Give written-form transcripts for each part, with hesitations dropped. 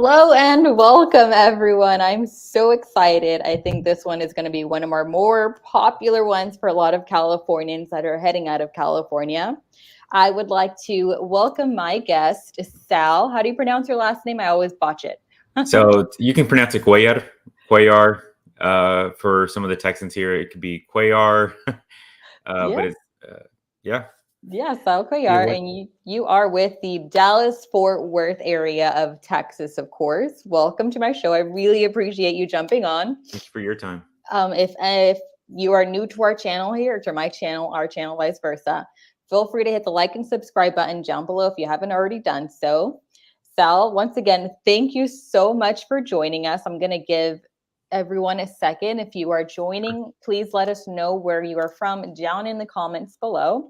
Hello and welcome, everyone. I'm so excited. I think this one is going to be one of our more popular ones for a lot of Californians that are heading out of California. I would like to welcome my guest, Sal. How do you pronounce your last name? I always botch it. So you can pronounce it Cuellar. For some of the Texans here, it could be Cuellar. But it's, yeah. Yeah, Sal Cuellar, and you are with the Dallas-Fort Worth area of Texas, of course. Welcome to my show. I really appreciate you jumping on. Thank you for your time. If you are new to our channel here, to my channel, our channel, vice versa, feel free to hit the like and subscribe button down below if you haven't already done so. Sal, once again, thank you so much for joining us. I'm going to give everyone a second. If you are joining, please let us know where you are from down in the comments below.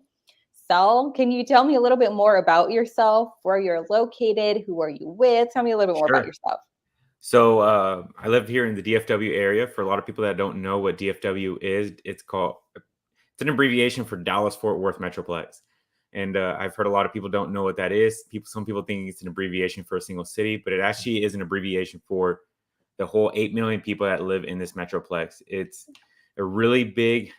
Sal, can you tell me a little bit more about yourself, where you're located, who are you with? Tell me a little bit more about yourself. So I live here in the DFW area. For a lot of people that don't know what DFW is, it's an abbreviation for Dallas-Fort Worth Metroplex. And I've heard a lot of people don't know what that is. Some people think it's an abbreviation for a single city, but it actually is an abbreviation for the whole 8 million people that live in this metroplex. It's a really big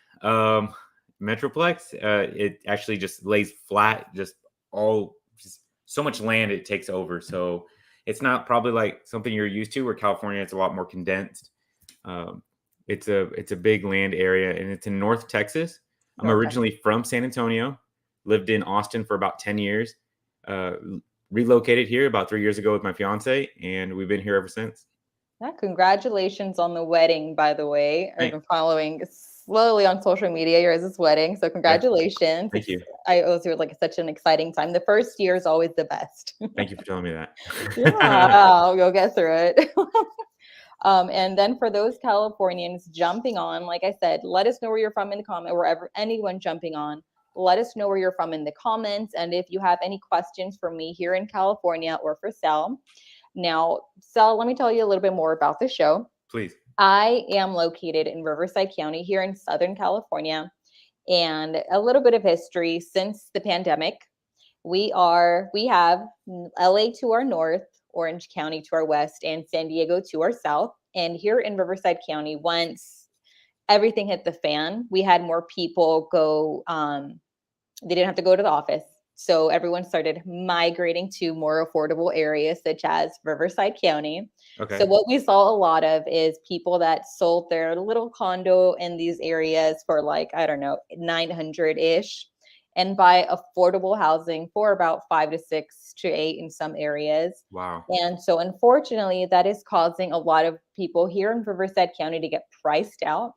metroplex. It actually just lays flat, just so much land it takes over. So it's not probably like something you're used to, where California it's a lot more condensed. It's a big land area, and it's in North Texas. I'm originally from San Antonio, lived in Austin for about 10 years, relocated here about 3 years ago with my fiance, and we've been here ever since. Yeah, congratulations on the wedding, by the way. I've been following slowly on social media your guys' wedding, so congratulations. Thank you. It was like such an exciting time. The first year is always the best. Thank you for telling me that. Yeah, you'll get through it. And then for those Californians jumping on, like I said, let us know where you're from in the comment, wherever anyone jumping on. Let us know where you're from in the comments. And if you have any questions for me here in California or for Sal. Now, Sal, let me tell you a little bit more about the show. Please. I am located in Riverside County here in Southern California, and a little bit of history since the pandemic. We have LA to our north, Orange County to our west, and San Diego to our south. And here in Riverside County, once everything hit the fan, we had more people go, they didn't have to go to the office. So everyone started migrating to more affordable areas such as Riverside County. Okay. So what we saw a lot of is people that sold their little condo in these areas for like, I don't know, 900-ish, and buy affordable housing for about 5 to 6 to 8 in some areas. Wow. And so unfortunately, that is causing a lot of people here in Riverside County to get priced out.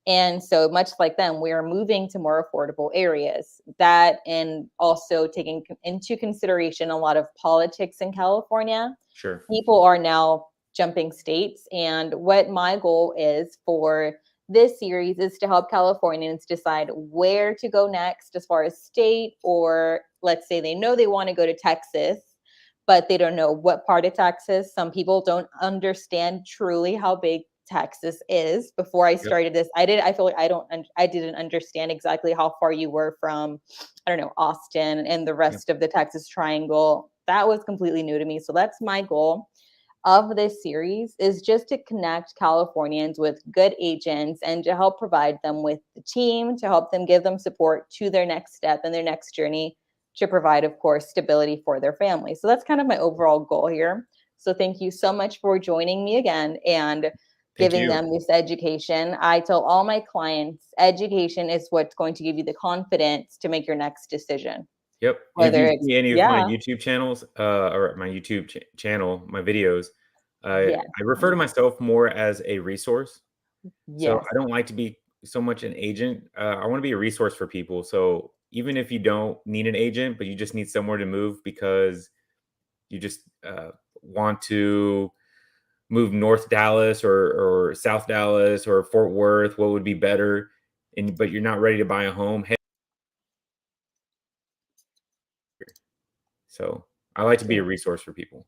And so much like them, we are moving to more affordable areas. That, and also taking into consideration a lot of politics in California. Sure. People are now jumping states. And what my goal is for this series is to help Californians decide where to go next as far as state, or let's say they know they want to go to Texas, but they don't know what part of Texas. Some people don't understand truly how big Texas is. Before I started this, I feel like I didn't understand exactly how far you were from, I don't know, Austin and the rest of the Texas Triangle. That was completely new to me. So that's my goal of this series, is just to connect Californians with good agents and to help provide them with the team, to help them give them support to their next step and their next journey, to provide, of course, stability for their family. So that's kind of my overall goal here. So thank you so much for joining me again and giving them this education. I tell all my clients, education is what's going to give you the confidence to make your next decision. Yep. Whether if you see any of my YouTube channels, or my YouTube channel, my videos, I refer to myself more as a resource. So I don't like to be so much an agent. I want to be a resource for people. So even if you don't need an agent, but you just need somewhere to move because you just want to move North Dallas or South Dallas or Fort Worth, what would be better, but you're not ready to buy a home. Hey. So I like to be a resource for people.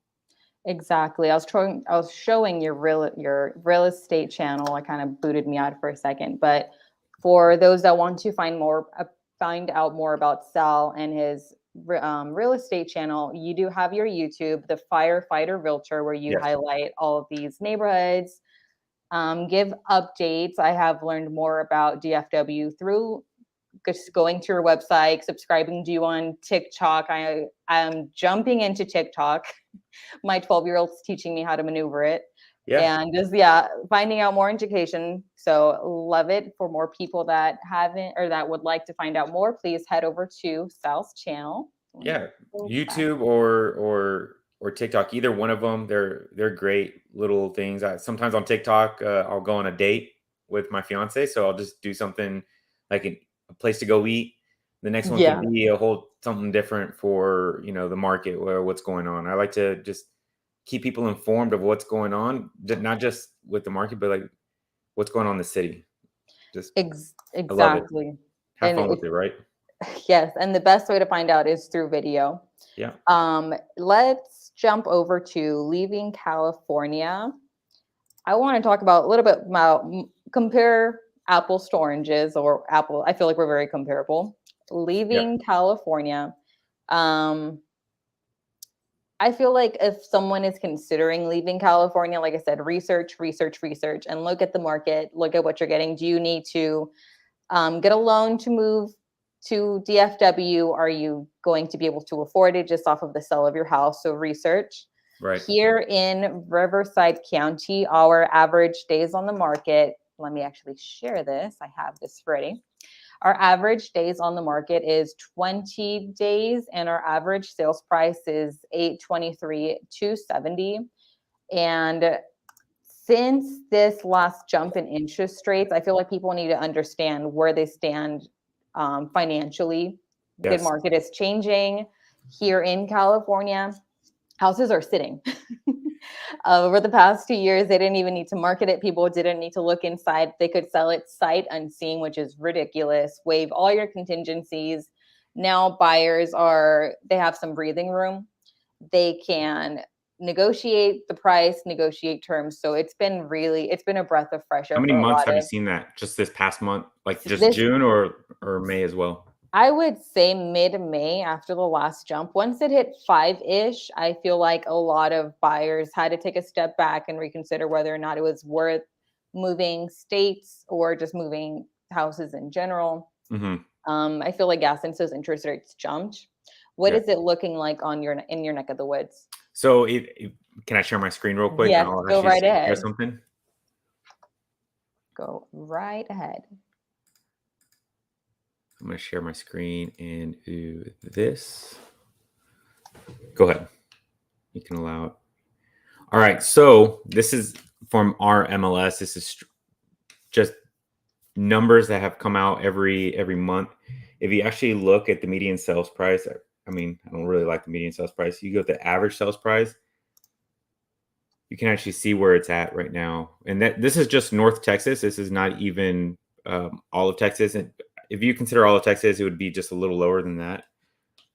Exactly. I was showing your real estate channel. It kind of booted me out for a second, but for those that want to find out more about Sal and his real estate channel, you do have your YouTube, the Firefighter Realtor, where you highlight all of these neighborhoods, give updates. I have learned more about DFW through just going to your website, subscribing to you on TikTok. I'm jumping into TikTok. My 12-year-old's teaching me how to maneuver it. And just finding out more education. So love it. For more people that haven't or that would like to find out more, please head over to Sal's channel. YouTube or TikTok, either one of them. They're great little things. Sometimes on TikTok, I'll go on a date with my fiance, so I'll just do something like a place to go eat. The next one could be something different for the market or what's going on. I like to just keep people informed of what's going on, not just with the market, but like what's going on in the city. Just exactly. Have fun with it, right? Yes, and the best way to find out is through video. Let's jump over to leaving California. I want to talk about a little bit about compare apples to oranges, or apple. I feel like we're very comparable. Leaving California. I feel like if someone is considering leaving California, like I said, research, and look at the market, look at what you're getting. Do you need to get a loan to move to DFW? Are you going to be able to afford it just off of the sale of your house? So research. Here in Riverside County, our average days on the market, let me actually share this. I have this ready. Our average days on the market is 20 days, and our average sales price is $823,270. And since this last jump in interest rates, I feel like people need to understand where they stand financially. The market is changing here in California. Houses are sitting. Over the past 2 years, they didn't even need to market it. People didn't need to look inside. They could sell it sight unseen, which is ridiculous. Waive all your contingencies. Now buyers they have some breathing room. They can negotiate the price, negotiate terms. So it's been a breath of fresh air. How many months have you seen that? Just this past month? Like just June or May as well? I would say mid-May after the last jump. Once it hit 5-ish, I feel like a lot of buyers had to take a step back and reconsider whether or not it was worth moving states or just moving houses in general. I feel like since those interest rates jumped, what is it looking like in your neck of the woods? So can I share my screen real quick? Yes, go right ahead. Something? Go right ahead. I'm going to share my screen and do this. Go ahead. You can allow it. All right. So this is from our MLS. This is just numbers that have come out every month. If you actually look at the median sales price, I mean, I don't really like the median sales price. You go to the average sales price, you can actually see where it's at right now. And this is just North Texas. This is not even all of Texas. And if you consider all of Texas, it would be just a little lower than that.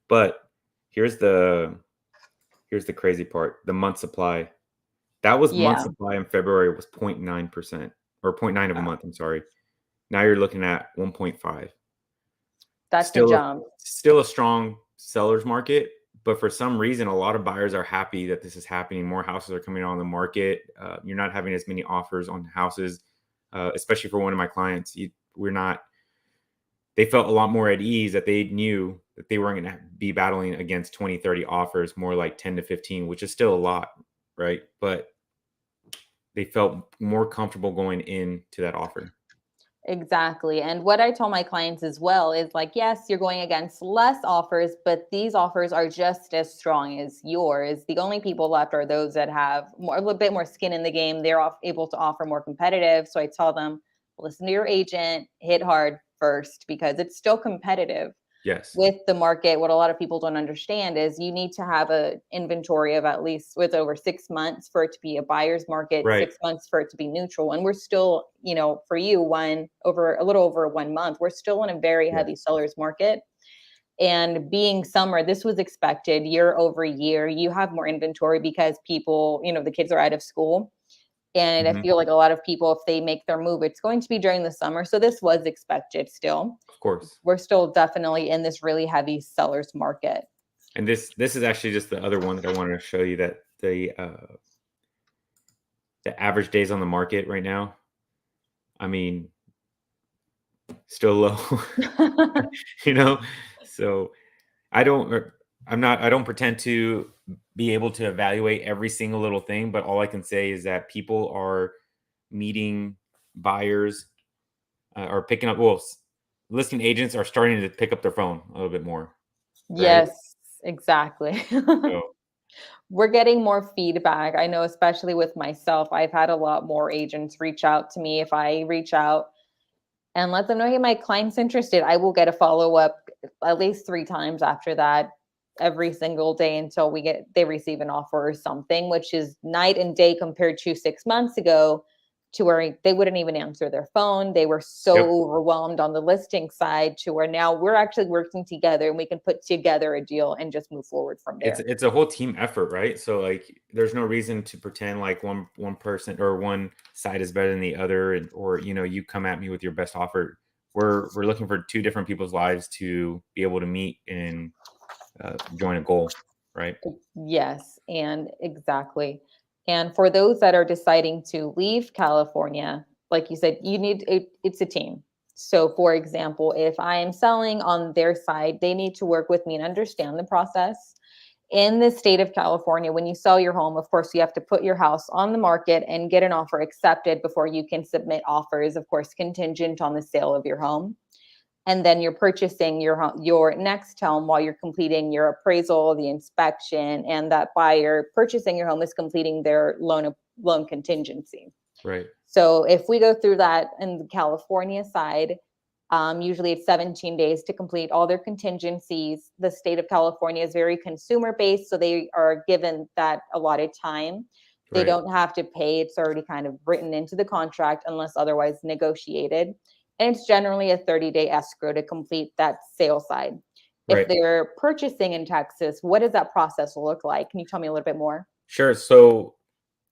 But here's the crazy part. The month supply. That was month supply in February was 0.9% or 0.9 of a month. I'm sorry. Now you're looking at 1.5. That's still a jump. Still a strong seller's market. But for some reason, a lot of buyers are happy that this is happening. More houses are coming on the market. You're not having as many offers on houses, especially for one of my clients. They felt a lot more at ease that they knew that they weren't going to be battling against 20, 30 offers, more like 10 to 15, which is still a lot, right? But they felt more comfortable going into that offer. Exactly. And what I tell my clients as well is like, yes, you're going against less offers, but these offers are just as strong as yours. The only people left are those that have a little bit more skin in the game. They're able to offer more competitive. So I tell them, listen to your agent, hit hard first, because it's still competitive. Yes. With the market, what a lot of people don't understand is you need to have an inventory of at least with over 6 months for it to be a buyer's market, right. 6 months for it to be neutral. And we're still, for you, a little over 1 month, we're still in a very heavy seller's market. And being summer, this was expected year over year. You have more inventory because people, the kids are out of school. And I feel like a lot of people, if they make their move, it's going to be during the summer. So this was expected still. Of course. We're still definitely in this really heavy seller's market. And this is actually just the other one that I wanted to show you, that the average days on the market right now, I mean, still low, you know? So I don't pretend to be able to evaluate every single little thing, but all I can say is that people are meeting buyers, or picking up, listing agents are starting to pick up their phone a little bit more, right? Yes, exactly. So, We're getting more feedback. I know, especially with myself, I've had a lot more agents reach out to me. If I reach out and let them know, hey, my client's interested, I will get a follow-up at least 3 times after that, every single day until they receive an offer or something, which is night and day compared to 6 months ago, to where they wouldn't even answer their phone. They were so yep. overwhelmed on the listing side, to where now we're actually working together and we can put together a deal and just move forward from there. It's a whole team effort, right? So like, there's no reason to pretend like one person or one side is better than the other, or you come at me with your best offer. We're looking for 2 different people's lives to be able to meet and join a goal, right? Yes, and exactly. And for those that are deciding to leave California, like you said, it's a team. So, for example, if I am selling on their side, they need to work with me and understand the process. In the state of California, when you sell your home, of course, you have to put your house on the market and get an offer accepted before you can submit offers, of course, contingent on the sale of your home. And then you're purchasing your next home while you're completing your appraisal, the inspection, and that buyer purchasing your home is completing their loan contingency. Right. So if we go through that in the California side, usually it's 17 days to complete all their contingencies. The state of California is very consumer based, so they are given that allotted time. They Right. don't have to pay. It's already kind of written into the contract unless otherwise negotiated. And it's generally a 30-day escrow to complete that sale side. If Right. they're purchasing in Texas, what does that process look like? Can you tell me a little bit more? Sure. So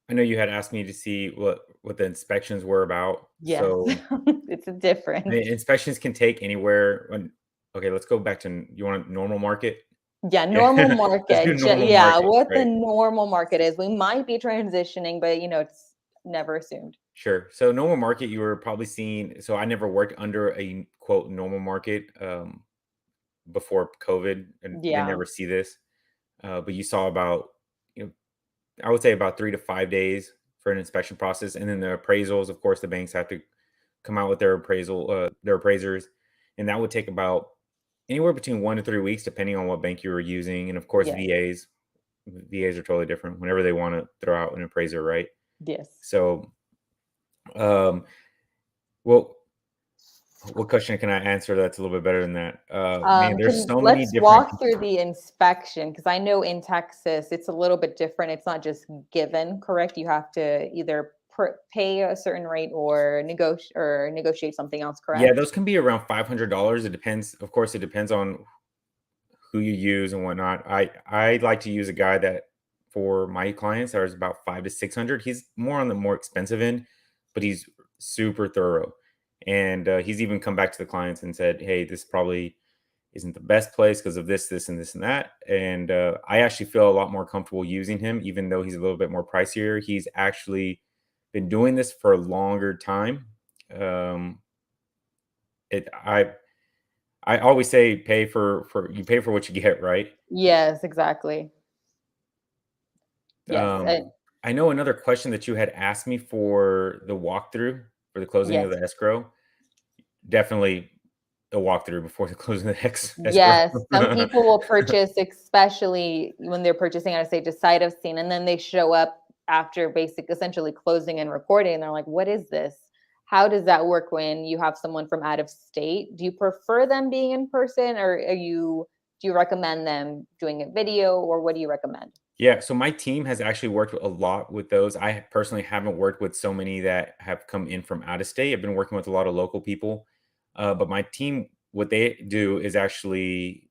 I know you had asked me to see what the inspections were about. Yes, So it's a difference. the inspections can take anywhere. Okay, let's go back to, you want a normal market? Yeah, Yeah, normal let's do market. normal Yeah, market, what the right? normal market is. We might be transitioning, but it's never assumed. Sure. So normal market, you were probably seeing. So I never worked under a quote normal market before COVID, and didn't Yeah. never see this. But you saw about, you know, I would say about 3 to 5 days for an inspection process, and then the appraisals. Of course, the banks have to come out with their their appraisers, and that would take about anywhere between 1 to 3 weeks, depending on what bank you were using, and of course, Yes. VAs are totally different. Whenever they want to throw out an appraiser, right? Yes. So, um, well, what question can I answer that's a little bit better than that? Man, there's so many Let's different. walk through the inspection, because I know in Texas it's a little bit different. It's not just given, correct? You have to either pay a certain rate or negotiate something else, Yeah, correct? those can be around $500. It depends. Of course, it depends on who you use and whatnot. I like to use a guy that, for my clients, are about 5 to 600. He's more on the more expensive end, but he's super thorough, and he's even come back to the clients and said, "Hey, this probably isn't the best place because of this, this, and this, and that." And I actually feel a lot more comfortable using him, even though he's a little bit more pricier. He's actually been doing this for a longer time. Um, it I always say pay for what you get, right? Yes, exactly. Yes. I know another question that you had asked me for the walkthrough for the closing of Yes. the escrow. Definitely a walkthrough before the closing of the escrow. Yes, some people will purchase, especially when they're purchasing at a stage of sight of scene, and then they show up after essentially closing and recording, and they're like, "What is this?" How does that work when you have someone from out of state? Do you prefer them being in person, or do you recommend them doing a video, or what do you recommend? Yeah, so my team has actually worked a lot with those. I personally haven't worked with so many that have come in from out of state. I've been working with a lot of local people, but my team, what they do is actually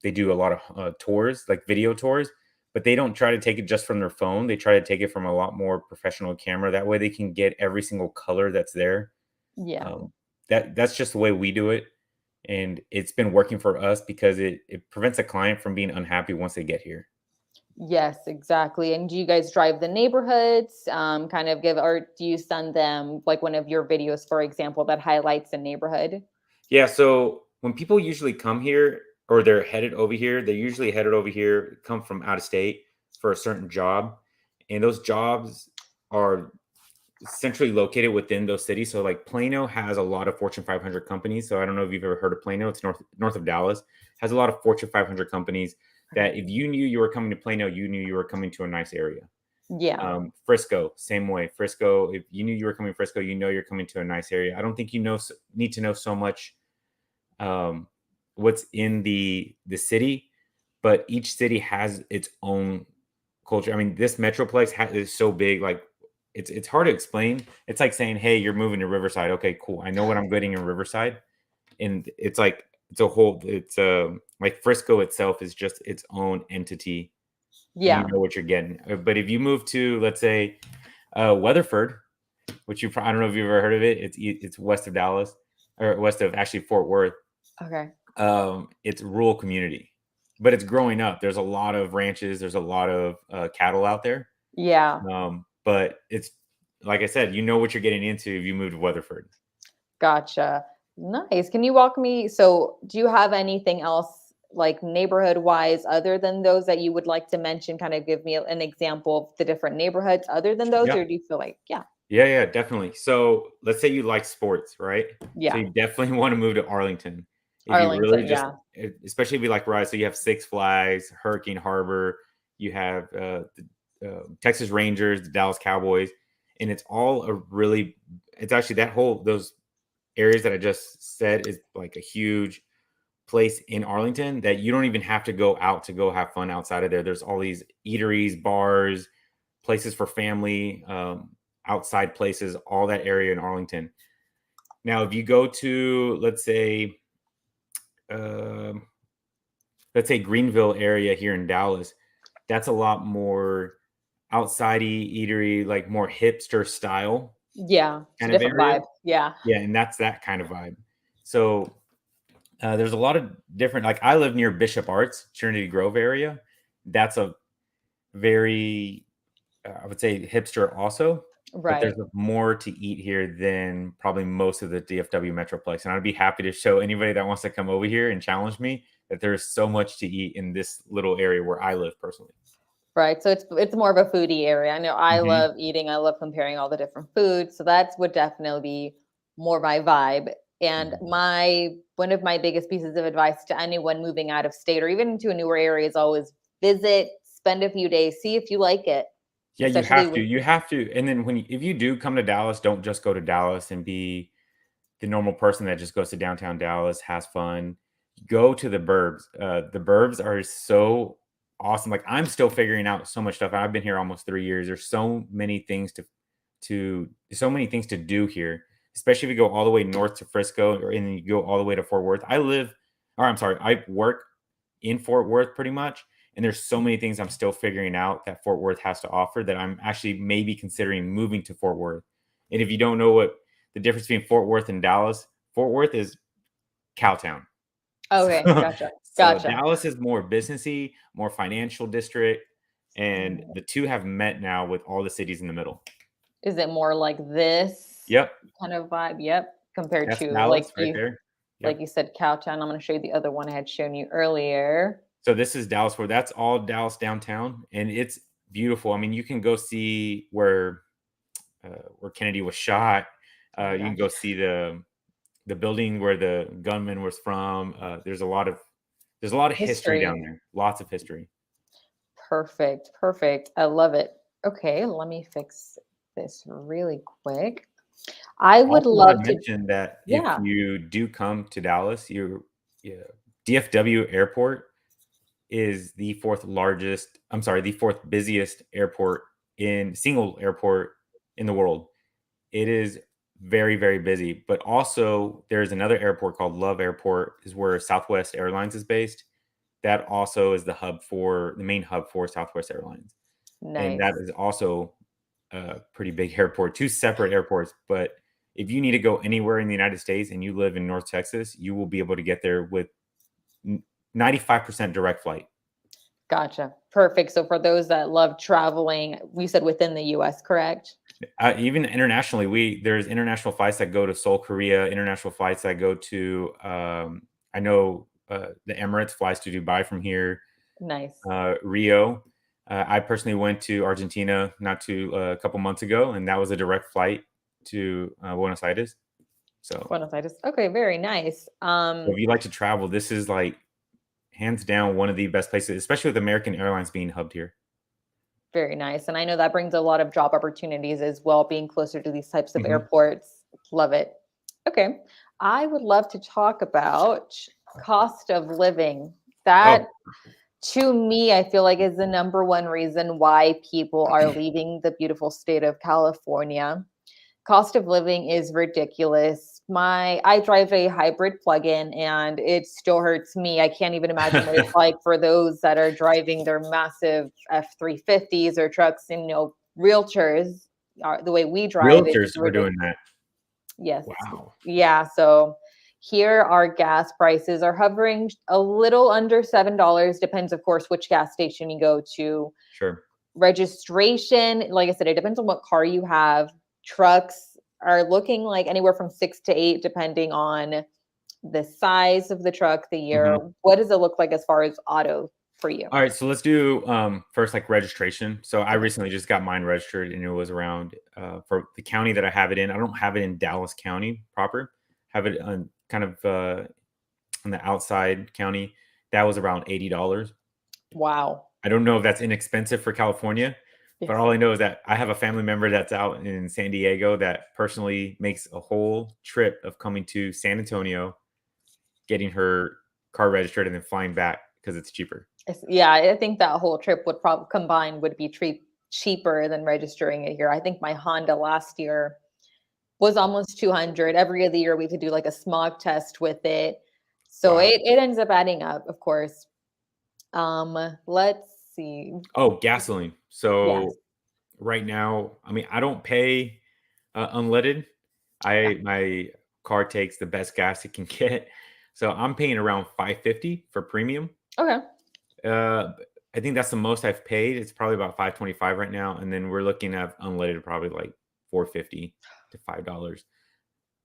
they do a lot of tours, like video tours, but they don't try to take it just from their phone. They try to take it from a lot more professional camera. That way they can get every single color that's there. Yeah. That's just the way we do it. And it's been working for us because it prevents a client from being unhappy once they get here. Yes, exactly. And do you guys drive the neighborhoods? Kind of give, or do you send them like one of your videos, for example, that highlights a neighborhood? Yeah. So when people usually come here or they're headed over here, they're usually headed over here, come from out of state for a certain job. And those jobs are centrally located within those cities. So like Plano has a lot of Fortune 500 companies. So I don't know if you've ever heard of Plano. It's north of Dallas. Has a lot of Fortune 500 companies that if you knew you were coming to Plano, you knew you were coming to a nice area. Yeah. Frisco, same way. Frisco, if you knew you were coming to Frisco, you know you're coming to a nice area. I don't think need to know so much what's in the city, but each city has its own culture. I mean, this metroplex is so big, like it's hard to explain. It's like saying, "Hey, you're moving to Riverside." Okay, cool. I know what I'm getting in Riverside, and it's like it's like Frisco itself is just its own entity. Yeah. You know what you're getting. But if you move to, let's say, Weatherford, which I don't know if you've ever heard of it. It's west of Dallas, or west of actually Fort Worth. Okay. It's a rural community, but it's growing up. There's a lot of ranches. There's a lot of cattle out there. Yeah. But it's like I said, you know what you're getting into if you move to Weatherford. Gotcha. Nice. Can you walk me? So, do you have anything else like neighborhood wise other than those that you would like to mention? Kind of give me an example of the different neighborhoods other than those, Yeah. or do you feel like, yeah, Yeah, definitely. So let's say you like sports, right? So yeah, you definitely want to move to Arlington. If you really Arlington, just, yeah, especially if you like rides, so you have Six Flags, Hurricane Harbor, you have Texas Rangers, the Dallas Cowboys, and it's all it's actually those areas that I just said is like a huge place in Arlington that you don't even have to go out to go have fun outside of there. There's all these eateries, bars, places for family, outside places, all that area in Arlington. Now, if you go to, um, let's say Greenville area here in Dallas, that's a lot more outsidey eatery, like more hipster style yeah. It's a kind of different area. vibe. Yeah, Yeah, and that's that kind of vibe. So there's a lot of different. Like I live near Bishop Arts, Trinity Grove area. That's a very, I would say, hipster also. But right. there's more to eat here than probably most of the DFW Metroplex. And I'd be happy to show anybody that wants to come over here and challenge me that there's so much to eat in this little area where I live personally. Right. So it's more of a foodie area. I know I Mhm. love eating. I love comparing all the different foods. So that's would definitely be more my vibe. And Mhm. my one of my biggest pieces of advice to anyone moving out of state or even into a newer area is always visit, spend a few days, see if you like it. Yeah, you Especially have to. when You have to. And then if you do come to Dallas, don't just go to Dallas and be the normal person that just goes to downtown Dallas, has fun. Go to the burbs. The burbs are so awesome. Like I'm still figuring out so much stuff. I've been here almost 3 years. There's so many things so many things to do here. Especially if you go all the way north to Frisco and then you go all the way to Fort Worth. I work in Fort Worth pretty much. And there's so many things I'm still figuring out that Fort Worth has to offer that I'm actually maybe considering moving to Fort Worth. And if you don't know what the difference between Fort Worth and Dallas, Fort Worth is Cowtown. okay, So, gotcha. so Gotcha. Dallas is more businessy, more financial district, and Mm. the two have met now with all the cities in the middle. Is it more like this Yep, kind of vibe? Yep. Compared that's to Dallas right there. like Yep. you said, Cowtown. I'm gonna show you the other one I had shown you earlier. So this is Dallas, where that's all Dallas downtown, and it's beautiful. I mean, you can go see where Kennedy was shot. Oh my You can gosh. go see the building where the gunman was from. There's a lot of history History. down there. Lots of history. Perfect. Perfect. I love it. Okay, let me fix this really quick. I would Also want to love to, mention that if yeah. you do come to Dallas, yeah, DFW Airport is the the fourth busiest airport in single airport in the world. It is very, very busy, but also there's another airport called Love Airport is where Southwest Airlines is based. that also is the main hub for Southwest Airlines. And that Nice. is also a pretty big airport, two separate airports. But if you need to go anywhere in the United States and you live in North Texas, you will be able to get there with 95% direct flight. Gotcha. Perfect. So for those that love traveling, we said within the US, correct? Even internationally, there's international flights that go to Seoul, Korea, international flights that go to, I know the Emirates flies to Dubai from here, Nice. Rio. I personally went to Argentina a couple months ago, and that was a direct flight to Buenos Aires. So Buenos Aires. Okay, very nice. if you like to travel, this is like hands down one of the best places, especially with American Airlines being hubbed here. Very nice. And I know that brings a lot of job opportunities as well, being closer to these types of Mhm. airports. Love it. Okay. I would love to talk about cost of living. That, Oh, to me, I feel like is the number one reason why people are leaving the beautiful state of California. Cost of living is ridiculous. I drive a hybrid plug-in and it still hurts me. I can't even imagine what it's like for those that are driving their massive F-350s or trucks and realtors. The way we drive, it's realtors are ridiculous. doing that. Yes. Wow. Yeah. So here our gas prices are hovering a little under $7. Depends, of course, which gas station you go to. Sure. Registration, like I said, it depends on what car you have. Trucks are looking like anywhere from 6 to 8, depending on the size of the truck, the year. Mhm. What does it look like as far as auto for you? All right, so let's do first like registration. So I Okay. recently just got mine registered, and it was around for the county that I have it in. I don't have it in Dallas County proper. Have it on kind of on the outside county. That was around $80. Wow. I don't know if that's inexpensive for California, but Yes. all I know is that I have a family member that's out in San Diego that personally makes a whole trip of coming to San Antonio, getting her car registered, and then flying back because it's cheaper. Yeah, I think that whole trip would probably combined would be cheaper than registering it here. I think my Honda last year was almost 200. Every other year we could do like a smog test with it. So Wow. it ends up adding up, of course. Let's see. Oh, gasoline. Yes. So right now, I mean, I don't pay unleaded. Yeah. My car takes the best gas it can get, so I'm paying around 550 for premium. Okay. Uh, I think that's the most I've paid. It's probably about 525 right now, and then we're looking at unleaded probably like 450 to $5.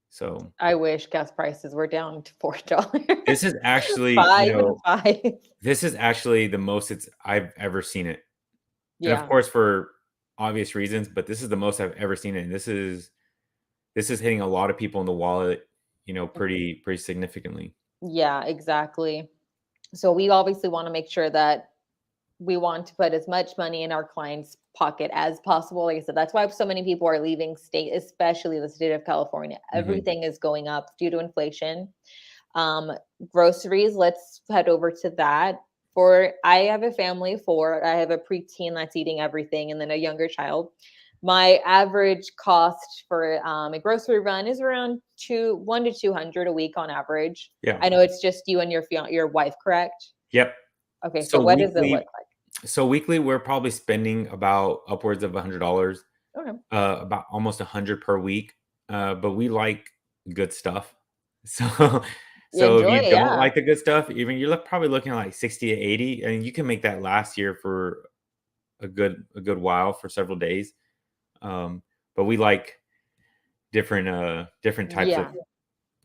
So I wish gas prices were down to $4. this is actually, 5 and 5. this is actually the most I've ever seen it. And of Yeah. course, for obvious reasons, but this is the most I've ever seen it. And this is hitting a lot of people in the wallet, pretty significantly. Yeah, exactly. So we obviously want to make sure that we want to put as much money in our client's pocket as possible. Like I said, that's why so many people are leaving state, especially the state of California. Mhm. Everything is going up due to inflation. Um, Groceries, let's head over to that. I have a family of 4. I have a preteen that's eating everything, and then a younger child. My average cost for a grocery run is around 1 to 200 a week on average. Yeah. I know it's just you and your wife, correct? Yep. Okay, so So what does it look weekly so weekly, we're probably spending about upwards of $100, like? Okay. about almost 100 per week. But we like good stuff. So You so if enjoy you it, don't yeah. like the good stuff, even probably looking at like 60 to 80, and you can make that last year for a good while for several days. Um, but we like different types of Yeah.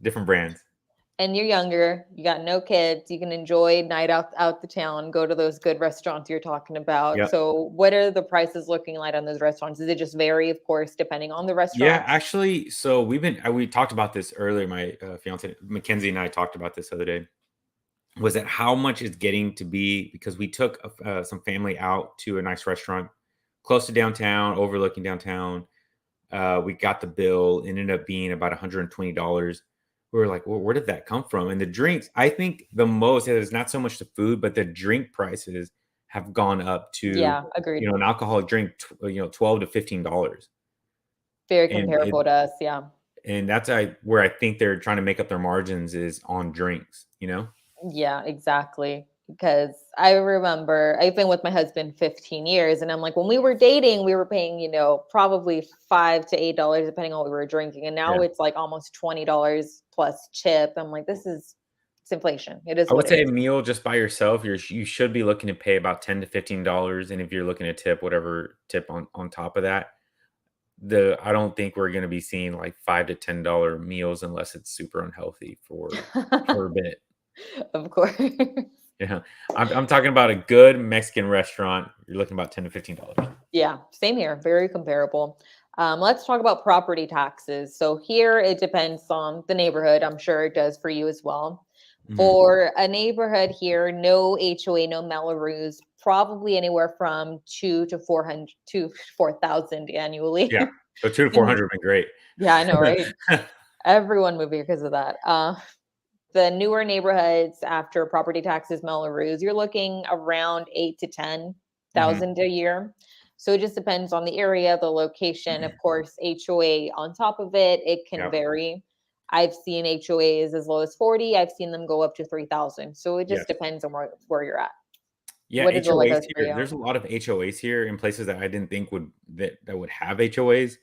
different brands. And you're younger, you got no kids, you can enjoy night out the town, go to those good restaurants you're talking about. Yep. So what are the prices looking like on those restaurants? Does it just vary, of course, depending on the Yeah, restaurants? actually, so we talked about this earlier. My fiance Mackenzie and I talked about this the other day. Was that how much it's getting to be because we took some family out to a nice restaurant close to downtown, overlooking downtown. We got the bill, ended up being about $120. We were like, well, where did that come from? And the drinks, I think the most is not so much the food, but the drink prices have gone up to, Yeah, agreed. an alcoholic drink, 12 to $15. Very And comparable to us, yeah. that's where I think they're trying to make up their margins is on drinks. Yeah, exactly. because I remember I've been with my husband 15 years, and I'm like, when we were dating, we were paying, probably $5 to $8 depending on what we were drinking, and now Yeah. it's like almost $20 plus tip. I'm like, it's inflation. It is I would what it say a is. meal just by yourself, you should be looking to pay about $10 to $15, and if you're looking to tip, whatever tip on top of that. I don't think we're gonna be seeing like $5 to $10 meals unless it's super unhealthy for a bit. Of course. Yeah. I'm talking about a good Mexican restaurant, you're looking about $10 to $15. Yeah, same here. Very comparable. Let's talk about property taxes. So here it depends on the neighborhood. I'm sure it does for you as well. Mhm. For a neighborhood here, no HOA, no Melrose, probably anywhere from 4,000 annually. Yeah. So 2 to And 400 have been great. yeah, I know, right? Everyone moved here because of that. The newer neighborhoods after property taxes, Melrose, you're looking around 8 to Mhm. 10,000 a year. So it just depends on the area, the location, of course, HOA on top of it, it can Yep. vary. I've seen HOAs as low as 40. I've seen them go up to 3,000. So it just Yes. depends on where you're at. Yeah, What is it like HOAs us for here, you? there's a lot of HOAs here in places that I didn't think that would have HOAs.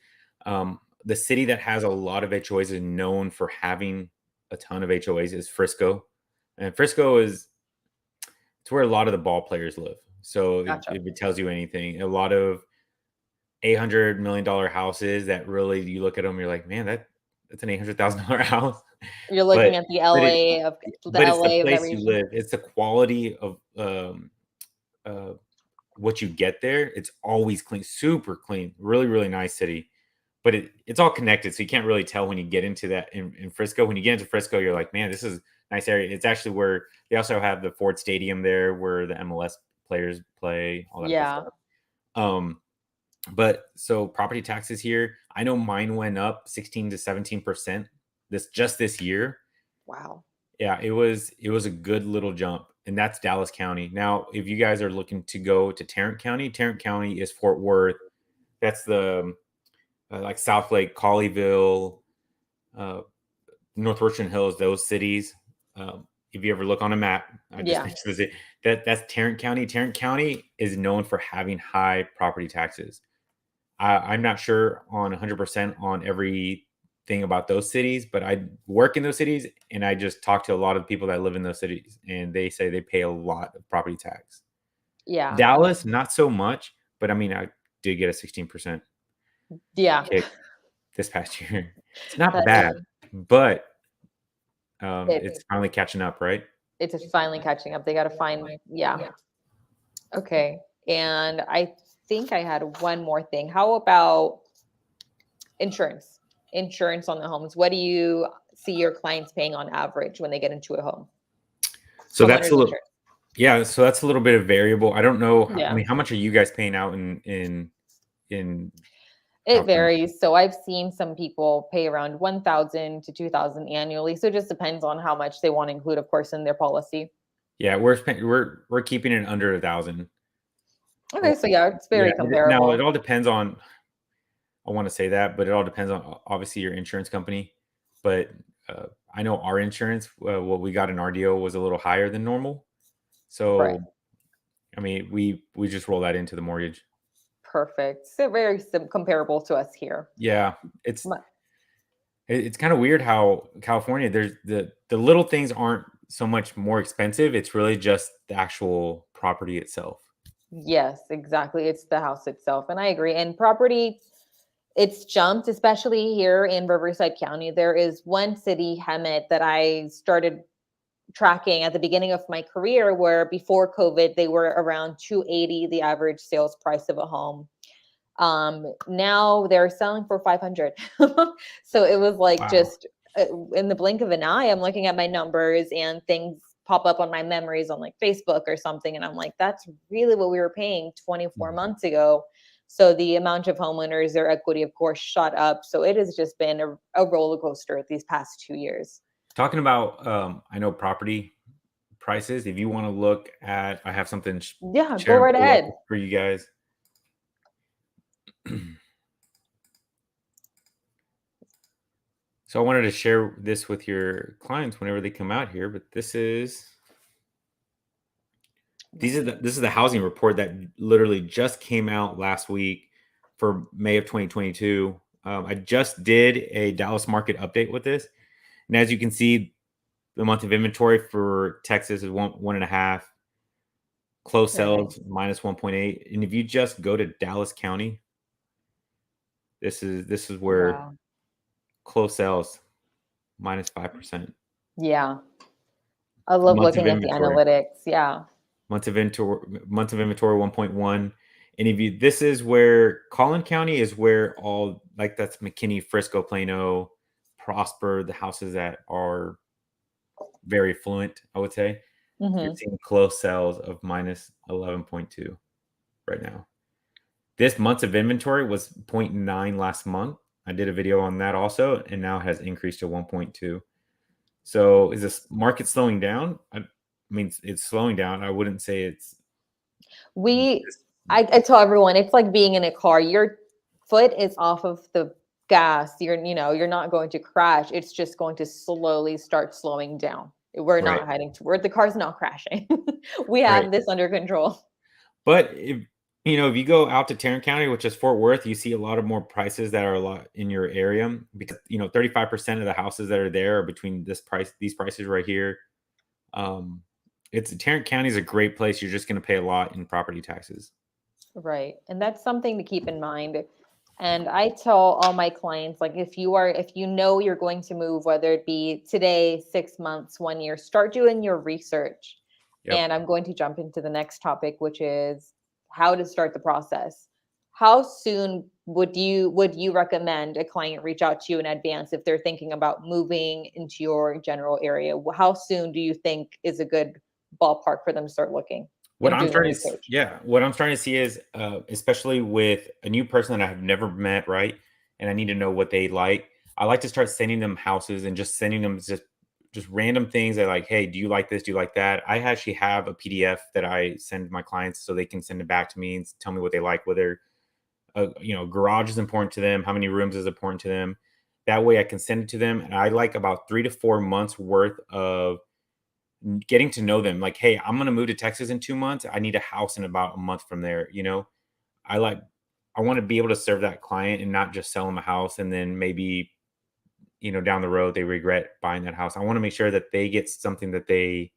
The city that has a lot of HOAs is known for having a ton of HOAs is Frisco. And Frisco is it's where a lot of the ball players live. So Gotcha. if it tells you anything, a lot of $800 million houses that really you look at them, you're like, man, that's an $800,000 house. You're But looking at the but it LA of the but it's the LA of that place you region. live. It's the quality of uh what you get there. It's always clean, super clean, really, really nice city. But it's all connected. So you can't really tell when you get into that in Frisco. When you get into Frisco, you're like, man, this is a nice area. It's actually where they also have the Ford Stadium there where the MLS players play, all that good Yeah. stuff. Um, but so property taxes here, I know mine went up 16 to 17% this year. Wow. Yeah, it was a good little jump, and that's Dallas County. Now, if you guys are looking to go to Tarrant County is Fort Worth. That's the like South Lake, Colleyville, uh, Northwestern Hills, those cities. If you ever look on a map, I just Yeah. mentioned this. That's Tarrant County. Tarrant County is known for having high property taxes. I'm not sure on 100% on everything about those cities, but I work in those cities and I just talk to a lot of people that live in those cities and they say they pay a lot of property tax. Yeah. Dallas, not so much, but I mean, I did get a 16% Yeah. kick this past year. It's not That bad, is but it. it's finally catching up, right? It's just finally catching up. They got to find, yeah. Okay. And I think I had one more thing. How about insurance? Insurance on the homes. What do you see your clients paying on average when they get into a home? So that's a Homeowners little, insurance. yeah. So that's a little bit of variable. I don't know. I Yeah. mean, how much are you guys paying out in It California? varies. So I've seen some people pay around 1,000 to 2,000 annually. So it just depends on how much they want to include, of course, in their policy. Yeah, we're keeping it under 1,000. Okay. Oh, So yeah, it's yeah. very Now it comparable. all depends on. I want to say that, but it all depends on obviously your insurance company. But I know our insurance, what we got in our deal was a little higher than normal. Right. So I mean, we just roll that into the mortgage. Perfect. So very comparable to us here. Yeah, it's My- it's kind of weird how California there's the little things aren't so much more expensive. It's really just the actual property itself. Yes, exactly. It's the house itself. And I agree. And property, it's jumped, especially here in Riverside County. There is one city, Hemet, that I started tracking at the beginning of my career where before COVID, they were around 280, the average sales price of a home. Now they're selling for 500. So it was like Wow. just in the blink of an eye, I'm looking at my numbers and things pop up on my memories on like Facebook or something. And I'm like, that's really what we were paying 24 Mhm. months ago. So the amount of homeowners, their equity, of course, shot up. So it has just been a roller coaster these past 2 years. Talking about, I know property prices. If you want to look at, I have something Yeah, go share and right pull up ahead. for you guys. So I wanted to share this with your clients whenever they come out here, but this is this is the housing report that literally just came out last week for May of 2022. I just did a Dallas market update with this, and as you can see, the month of inventory for Texas is 1.5. Closed sales minus 1.8. And if you just go to Dallas County, this is where closed sales minus 5%. Yeah. I love looking at the analytics. Yeah. Month of inventory 1.1. And if you, this is where Collin County is where all, like, that's McKinney, Frisco, Plano, Prosper, the houses that are very affluent, I would say. You're seeing closed sales of minus 11.2 right now. This month of inventory was 0.9 last month. I did a video on that also, and now has increased to 1.2. So is this market slowing down? I mean, it's slowing down. I wouldn't say it's. I tell everyone, it's like being in a car. Your foot is off of the gas. You're not going to crash. It's just going to slowly start slowing down. We're not heading toward, the car's not crashing. We have this under control. But if you go out to Tarrant County, which is Fort Worth, you see a lot of more prices that are a lot in your area, because 35% of the houses that are there are between these prices right here. Tarrant County is a great place. You're just going to pay a lot in property taxes. Right. And that's something to keep in mind. And I tell all my clients, like, if you know you're going to move, whether it be today, 6 months, 1 year, start doing your research. And I'm going to jump into the next topic, which is how to start the process. How soon would you recommend a client reach out to you in advance if they're thinking about moving into your general area? How soon do you think is a good ballpark for them to start looking? What I'm starting to see is, especially with a new person that I have never met, right? And I need to know what they like. I like to start sending them houses and just sending them just random things. I like, hey, do you like this? Do you like that? I actually have a PDF that I send my clients so they can send it back to me and tell me what they like, whether garage is important to them, how many rooms is important to them. That way I can send it to them. And I like about 3 to 4 months worth of getting to know them. Like, hey, I'm going to move to Texas in 2 months. I need a house in about a month from there. I want to be able to serve that client and not just sell them a house and then maybe, down the road they regret buying that house. I want to make sure that they get something that they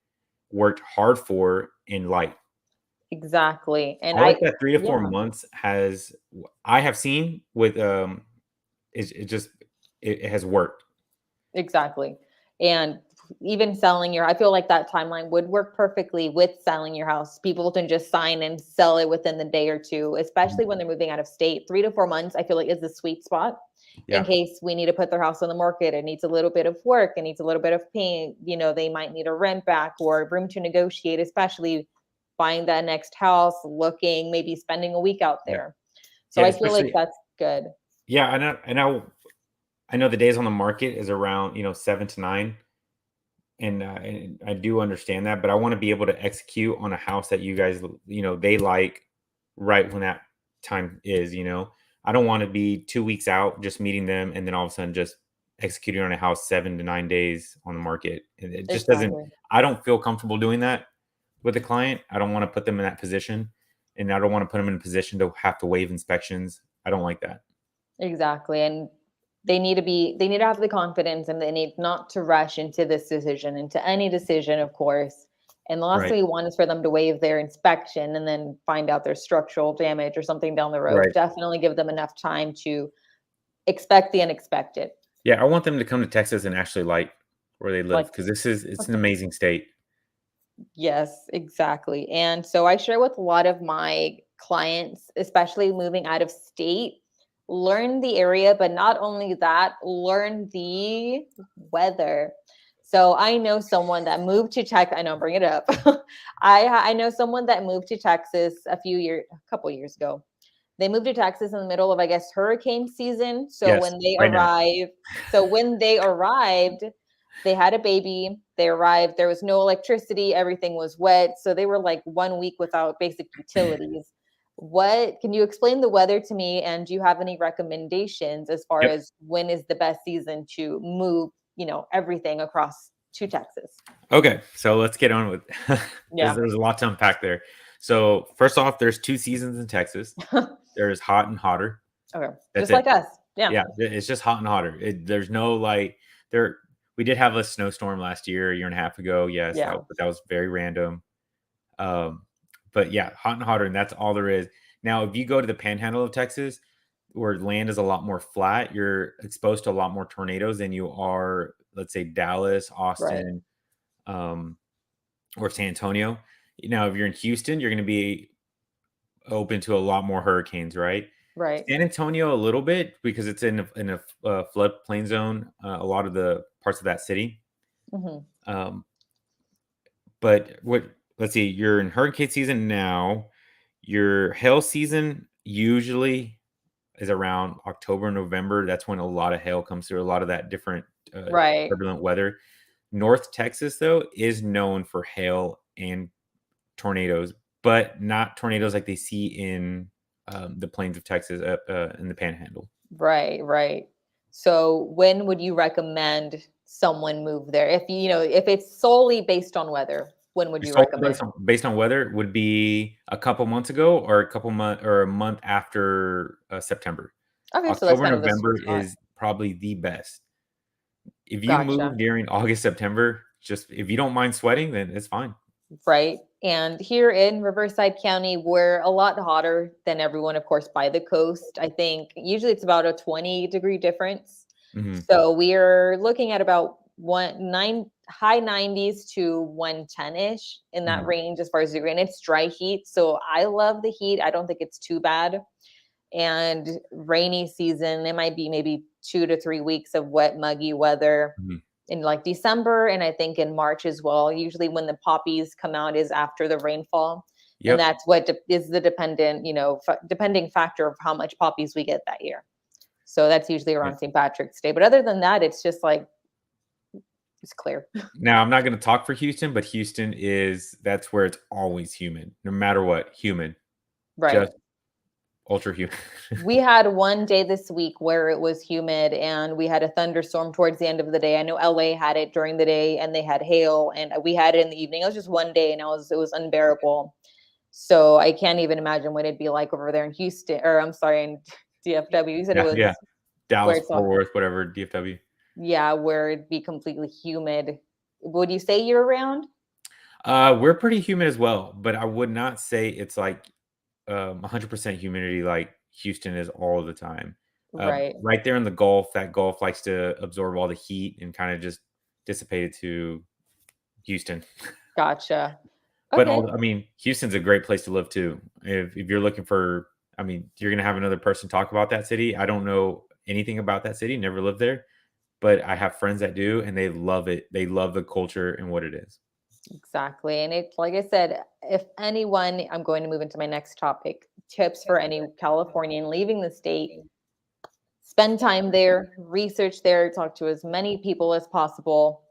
worked hard for in life. Exactly. And I like that 3 to 4 months I have seen with, it has worked. Exactly. And even I feel like that timeline would work perfectly with selling your house. People can just sign and sell it within the day or two, especially when they're moving out of state. 3 to 4 months, I feel like, is the sweet spot in case we need to put their house on the market. It needs a little bit of work. It needs a little bit of paint. They might need a rent back or room to negotiate, especially buying that next house, looking, maybe spending a week out there. So I feel like that's good. Yeah. I know the days on the market is around, 7 to 9. And I do understand that, but I want to be able to execute on a house that you guys, they like right when that time is, I don't want to be 2 weeks out just meeting them and then all of a sudden just executing on a house 7 to 9 days on the market. It just doesn't, I don't feel comfortable doing that with a client. I don't want to put them in that position, and I don't want to put them in a position to have to waive inspections. I don't like that. Exactly. And they need to have the confidence, and they need not to rush into this decision, into any decision, of course. And the last thing we want is for them to waive their inspection and then find out there's structural damage or something down the road. Definitely give them enough time to expect the unexpected. Yeah, I want them to come to Texas and actually like where they live, because it's an amazing state. Yes, exactly. And so I share with a lot of my clients, especially moving out of state, learn the area, but not only that, learn the weather. So I know someone that moved to Texas. I know, bring it up. I know someone that moved to Texas a couple years ago. They moved to Texas in the middle of, I guess, hurricane season. So when they arrived, they had a baby. They arrived. There was no electricity. Everything was wet. So they were like 1 week without basic utilities. Can you explain the weather to me? And do you have any recommendations as far as when is the best season to move, everything across to Texas? Okay, so let's get on with Yeah. there's a lot to unpack there. So first off, there's 2 seasons in Texas. There's hot and hotter. Okay. That's Just it. like us. Yeah. Yeah, it's just hot and hotter. There's no like there. We did have a snowstorm last year, a year and a half ago. Yes, Yeah. but that was very random. But yeah, hot and hotter, and that's all there is. Now, if you go to the panhandle of Texas, where land is a lot more flat, you're exposed to a lot more tornadoes than you are, let's say, Dallas, Right. Austin, or San Antonio. Now, if you're in Houston, you're going to be open to a lot more hurricanes, right? Right. San Antonio, a little bit because it's in a floodplain zone. A lot of the parts of that city. Um, but let's see, you're in hurricane season now. Your hail season usually is around October, November. That's when a lot of hail comes through, a lot of that different Right. turbulent weather. North Texas, though, is known for hail and tornadoes, but not tornadoes like they see in the plains of Texas, in the Panhandle. Right. Right. So when would you recommend someone move there? If if it's solely based on weather, when would you So recommend? based on weather, would be a couple months ago or a month after September. Okay, so that's October, kind of the November sweet spot. is probably the best. If you Gotcha. move during August, September, just if you don't mind sweating, then it's fine. Right. And here in Riverside County, we're a lot hotter than everyone, of course, by the coast. I think usually it's about a 20-degree difference. Mhm. So we're looking at about high 90s to 110-ish in that Mhm. range as far as degree. And it's dry heat. So I love the heat. I don't think it's too bad. And rainy season, it might be maybe 2 to 3 weeks of wet, muggy weather Mhm. in like December, and I think in March as well. Usually when the poppies come out is after the rainfall. And Yep. that's what is the depending factor of how much poppies we get that year. So that's usually Yeah. around St. Patrick's Day. But other than that, it's just like it's clear. Now, I'm not gonna talk for Houston, but that's where it's always humid, no matter what, humid, Right. just ultra humid. We had one day this week where it was humid and we had a thunderstorm towards the end of the day. I know LA had it during the day and they had hail and we had it in the evening. It was just one day and it was unbearable. So I can't even imagine what it'd be like over there in Houston, or I'm sorry, in DFW. You said it Yeah, was yeah. where Dallas, it's Fort Worth, whatever, DFW. yeah, where it'd be completely humid. Would you say year round? We're pretty humid as well, but I would not say it's like 100% humidity like Houston is all the time. Right. Right there in the Gulf, that Gulf likes to absorb all the heat and kind of just dissipate it to Houston. Gotcha. But Okay. I mean, Houston's a great place to live too. If you're looking for, I mean, you're gonna have another person talk about that city. I don't know anything about that city, never lived there, but I have friends that do, and they love it. They love the culture and what it is. Exactly. And it's like I said, if anyone, I'm going to move into my next topic, tips for any Californian leaving the state, spend time there, research there, talk to as many people as possible.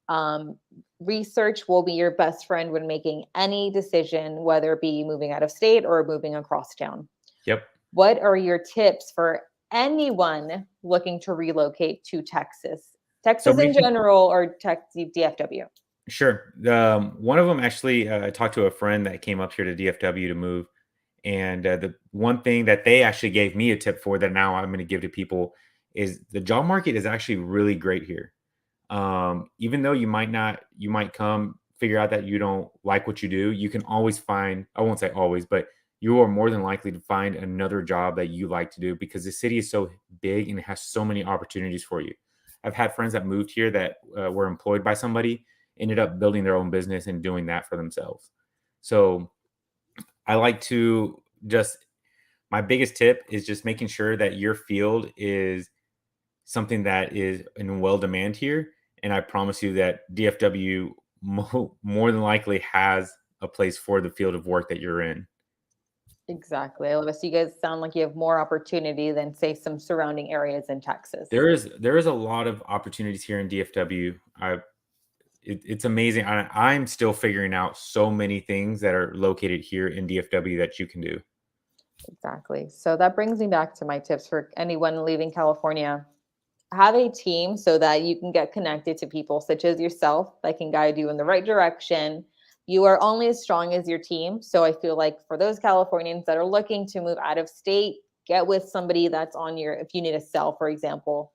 Um, Research will be your best friend when making any decision, whether it be moving out of state or moving across town. Yep. What are your tips for anyone looking to relocate to Texas? So Texas in making general or DFW? Sure. One of them actually, I talked to a friend that came up here to DFW to move, and the one thing that they actually gave me a tip for that now I'm going to give to people is the job market is actually really great here. Even though you might come figure out that you don't like what you do, you can always find, I won't say always, but you are more than likely to find another job that you like to do because the city is so big and it has so many opportunities for you. I've had friends that moved here that were employed by somebody, ended up building their own business and doing that for themselves. So I like to just, my biggest tip is just making sure that your field is something that is in well demand here. And I promise you that DFW more than likely has a place for the field of work that you're in. Exactly. I love it. So you guys sound like you have more opportunity than say some surrounding areas in Texas. There is a lot of opportunities here in DFW. It's amazing. I'm still figuring out so many things that are located here in DFW that you can do. Exactly. So that brings me back to my tips for anyone leaving California. have a team so that you can get connected to people such as yourself that can guide you in the right direction. You are only as strong as your team. So I feel like for those Californians that are looking to move out of state, get with somebody that's on your, if you need to sell, for example,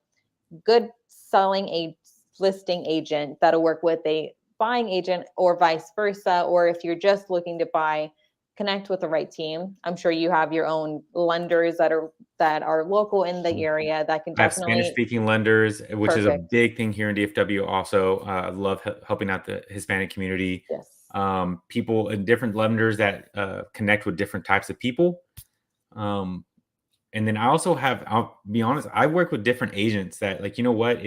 good selling a listing agent that'll work with a buying agent or vice versa. Or if you're just looking to buy, connect with the right team. I'm sure you have your own lenders that are local in the area that can I have definitely. Spanish-speaking lenders, which is a Perfect. big thing here in DFW also. I love helping out the Hispanic community. Yes. People and different lenders that connect with different types of people. And then I also have, I'll be honest, I work with different agents that, like, you know what,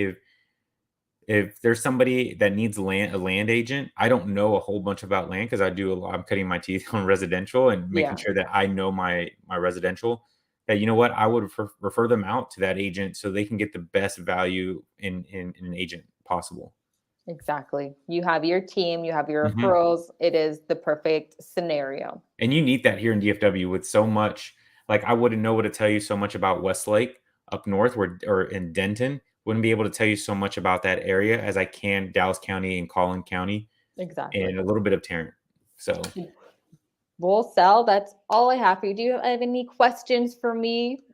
if there's somebody that needs a land agent, I don't know a whole bunch about land because I do a lot. I'm cutting my teeth on residential and making Yeah. sure that I know my residential. That, you know what, I would refer them out to that agent so they can get the best value in an agent possible. Exactly. You have your team, you have your Mhm. referrals. It is the perfect scenario. And you need that here in DFW with so much. Like, I wouldn't know what to tell you so much about Westlake up north, or in Denton. Wouldn't be able to tell you so much about that area as I can Dallas County and Collin County Exactly. and a little bit of Tarrant. So Well, Sal, that's all I have for you. Do you have any questions for me?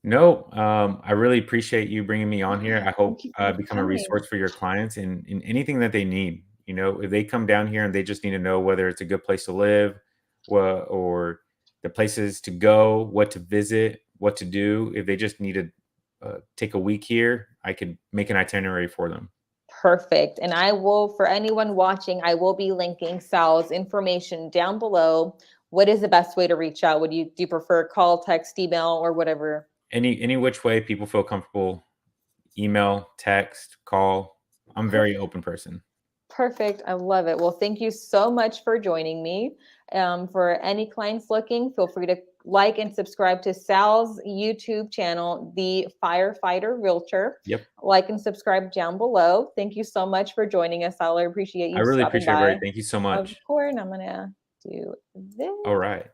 no, I really appreciate you bringing me on here. I Thank hope you for become a coming. resource for your clients in anything that they need. You know, if they come down here and they just need to know whether it's a good place to live, or the places to go, what to visit, what to do. If they just need to take a week here, I could make an itinerary for them. Perfect. And I will, for anyone watching, I will be linking Sal's information down below. What is the best way to reach out? Do you prefer call, text, email, or whatever? Any which way people feel comfortable, email, text, call. I'm a very open person. Perfect. I love it. Well, thank you so much for joining me. For any clients looking, feel free to like and subscribe to Sal's YouTube channel, The Firefighter Realtor. Yep. Like and subscribe down below. Thank you so much for joining us, Sal. I appreciate I you really stopping appreciate it, Ray. by. Thank you so Of much. course, I'm going to do this. All right.